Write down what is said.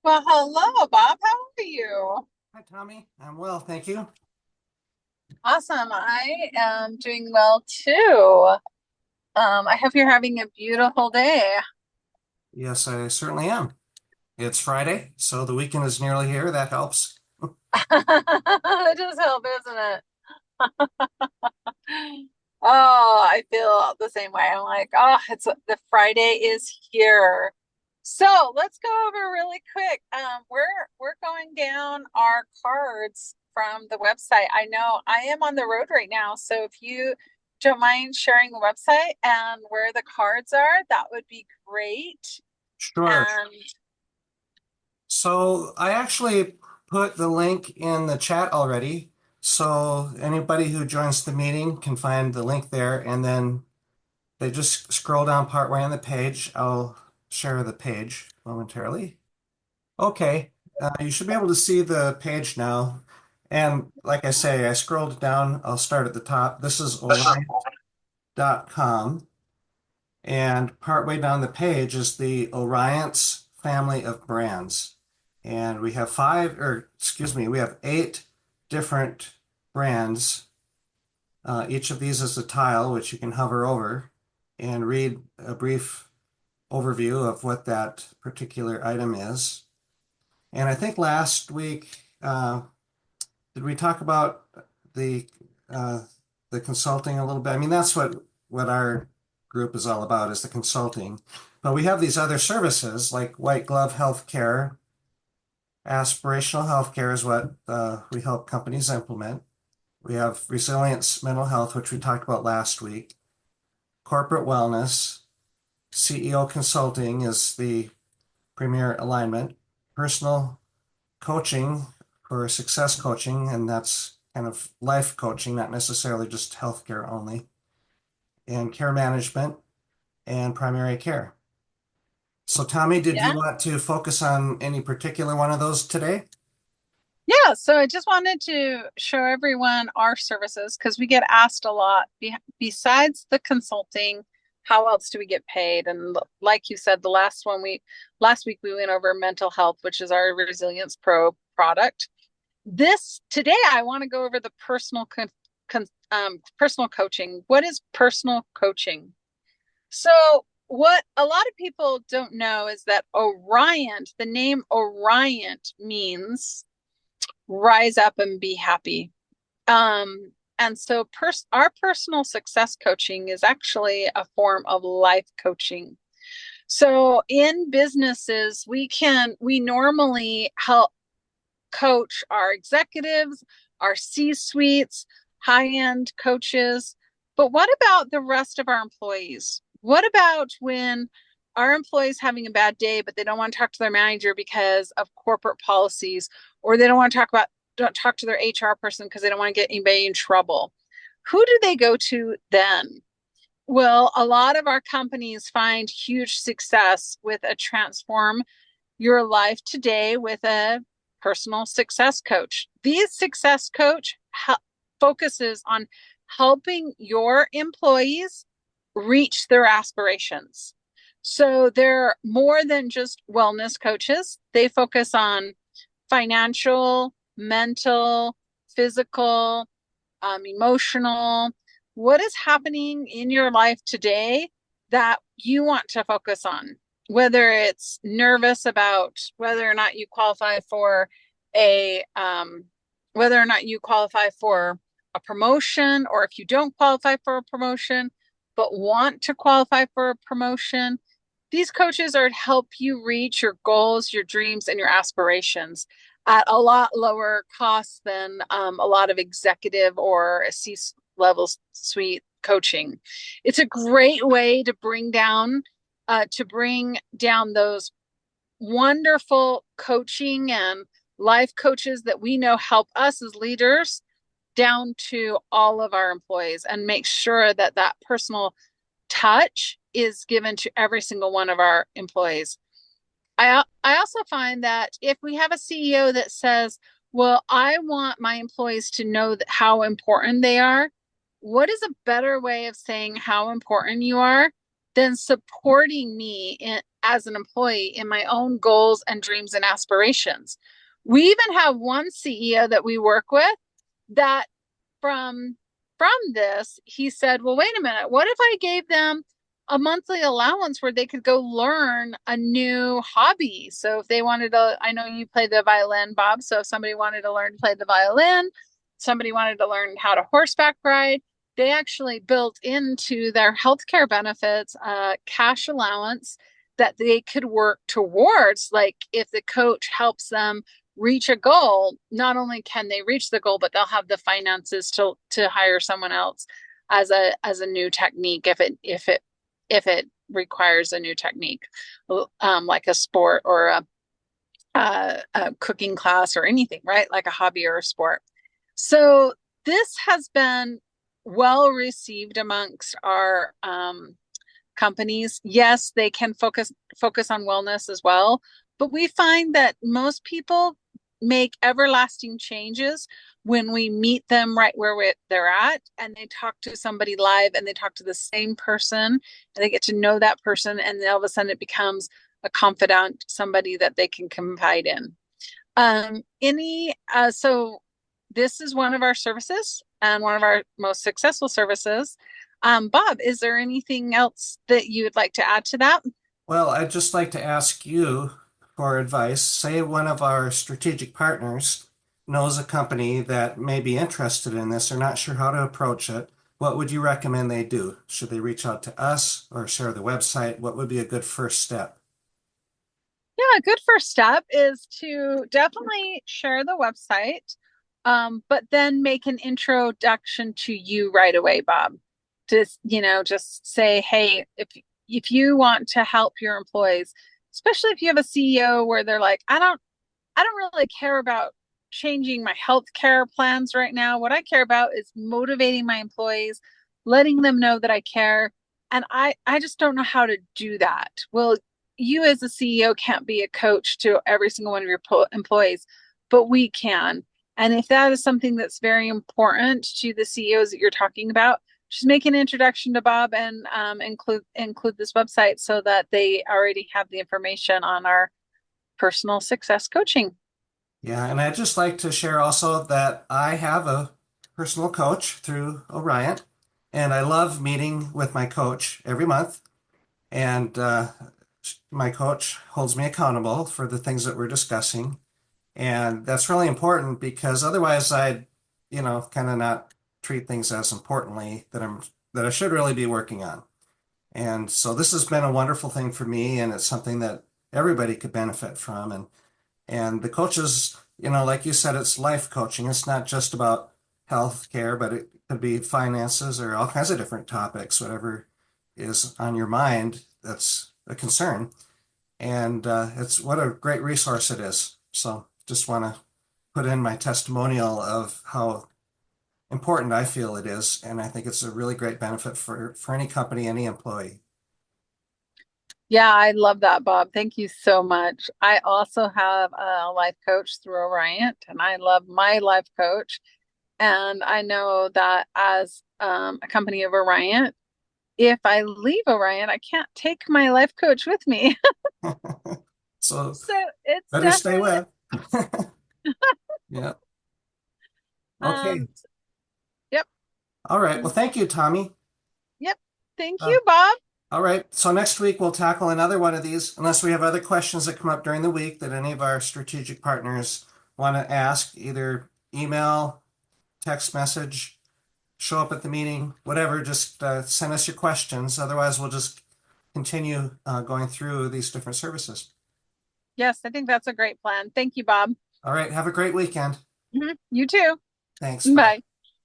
Well, hello, Bob. How are you? Hi, Tommy. I'm well, thank you. Awesome. I am doing well too. I hope you're having a beautiful day. Yes, I certainly am. It's Friday, so the weekend is nearly here. That helps. It does help, isn't it? Oh, I feel the same way. I'm like, oh, it's the Friday is here. So let's go over really quick. We're going down our cards from the website. I know I am on the road right now, so if you don't mind sharing the website and where the cards are, that would be great. Sure. And So I actually put the link in the chat already. So anybody who joins the meeting can find the link there, and then they just scroll down partway on the page. I'll share the page momentarily. Okay, you should be able to see the page now. And like I say, I scrolled down. I'll start at the top. This is Orion.com. And partway down the page is the Orions family of brands. And we have we have eight different brands. Each of these is a tile which you can hover over and read a brief overview of what that particular item is. And I think last week, did we talk about the uh, the consulting a little bit? I mean, that's what our group is all about is the consulting. But we have these other services like white glove healthcare. Aspirational healthcare is what we help companies implement. We have resilience mental health, which we talked about last week. Corporate wellness. CEO consulting is the premier alignment. Personal coaching for success coaching, and that's kind of life coaching, not necessarily just healthcare only, and care management and primary care. So, Tommy, did you yeah, want to focus on any particular one of those today? yeah. So I just wanted to show everyone our services because we get asked a lot. Besides the consulting, how else do we get paid? And like you said, the last week we went over mental health, which is our Resilience Pro product. This today I want to go over the personal coaching. What is personal coaching? So what a lot of people don't know is that Orion, the name Orion means rise up and be happy. And so our personal success coaching is actually a form of life coaching. So in businesses, we normally help coach our executives, our C-suites, high-end coaches. But what about the rest of our employees? What about when our employees having a bad day, but they don't want to talk to their manager because of corporate policies, or they don't talk to their HR person because they don't want to get anybody in trouble. Who do they go to then? Well, a lot of our companies find huge success with a transform your life today with a personal success coach. These success coach focuses on helping your employees reach their aspirations. So they're more than just wellness coaches. They focus on financial, mental, physical, emotional. What is happening in your life today that you want to focus on? Whether it's nervous about whether or not you qualify for a whether or not you qualify for a promotion, or if you don't qualify for a promotion but want to qualify for a promotion, these coaches are to help you reach your goals, your dreams, and your aspirations at a lot lower cost than a lot of executive or C level suite coaching. It's a great way to bring down those wonderful coaching and life coaches that we know help us as leaders down to all of our employees and make sure that that personal touch is given to every single one of our employees. I also find that if we have a CEO that says, "Well, I want my employees to know that how important they are," what is a better way of saying how important you are than supporting me as an employee in my own goals and dreams and aspirations. We even have one CEO that we work with that from this, he said, well, wait a minute, what if I gave them a monthly allowance where they could go learn a new hobby? So if they wanted to, I know you play the violin, Bob. So if somebody wanted to learn to play the violin, somebody wanted to learn how to horseback ride, they actually built into their healthcare benefits a cash allowance that they could work towards. Like if the coach helps them reach a goal, not only can they reach the goal, but they'll have the finances to hire someone else as a new technique if it requires a new technique, like a sport or a cooking class or anything, right? Like a hobby or a sport. So this has been well received amongst our companies. Yes, they can focus on wellness as well, but we find that most people make everlasting changes when we meet them right where they're at, and they talk to somebody live, and they talk to the same person, and they get to know that person, and then all of a sudden it becomes a confidant, somebody that they can confide in. So this is one of our services and one of our most successful services. Bob, is there anything else that you would like to add to that? Well, I'd just like to ask you for advice. Say one of our strategic partners knows a company that may be interested in this or not sure how to approach it. What would you recommend they do? Should they reach out to us or share the website? What would be a good first step? Yeah, a good first step is to definitely share the website, but then make an introduction to you right away, Bob. Just say, hey, if you want to help your employees, especially if you have a CEO where they're like, I don't really care about changing my health care plans right now. What I care about is motivating my employees, letting them know that I care. And I just don't know how to do that. Well, you as a CEO can't be a coach to every single one of your employees, but we can. And if that is something that's very important to the CEOs that you're talking about, just make an introduction to Bob and include this website so that they already have the information on our personal success coaching. Yeah, and I'd just like to share also that I have a personal coach through Orion, and I love meeting with my coach every month. And my coach holds me accountable for the things that we're discussing. And that's really important because otherwise I'd, kind of not treat things as importantly that I should really be working on. And so this has been a wonderful thing for me, and it's something that everybody could benefit from. And the coaches, like you said, it's life coaching. It's not just about health care, but it could be finances or all kinds of different topics, whatever is on your mind that's a concern. And it's what a great resource it is. So just want to put in my testimonial of how important I feel it is. And I think it's a really great benefit for any company, any employee. Yeah, I love that, Bob. Thank you so much. I also have a life coach through Orion, and I love my life coach. And I know that as a company of Orion, if I leave Orion, I can't take my life coach with me. So So it's better stay definitely, with. Yeah. um, Okay. yep, All right. Well, thank you, Tommy. yep. Thank Uh, you, Bob. all right. So next week we'll tackle another one of these, unless we have other questions that come up during the week that any of our strategic partners want to ask, either email, text message, show up at the meeting, whatever. Just send us your questions. Otherwise, we'll just continue going through these different services. Yes, I think that's a great plan. Thank you, Bob. All right. Have a great weekend. You too. Thanks. Bye. Bye.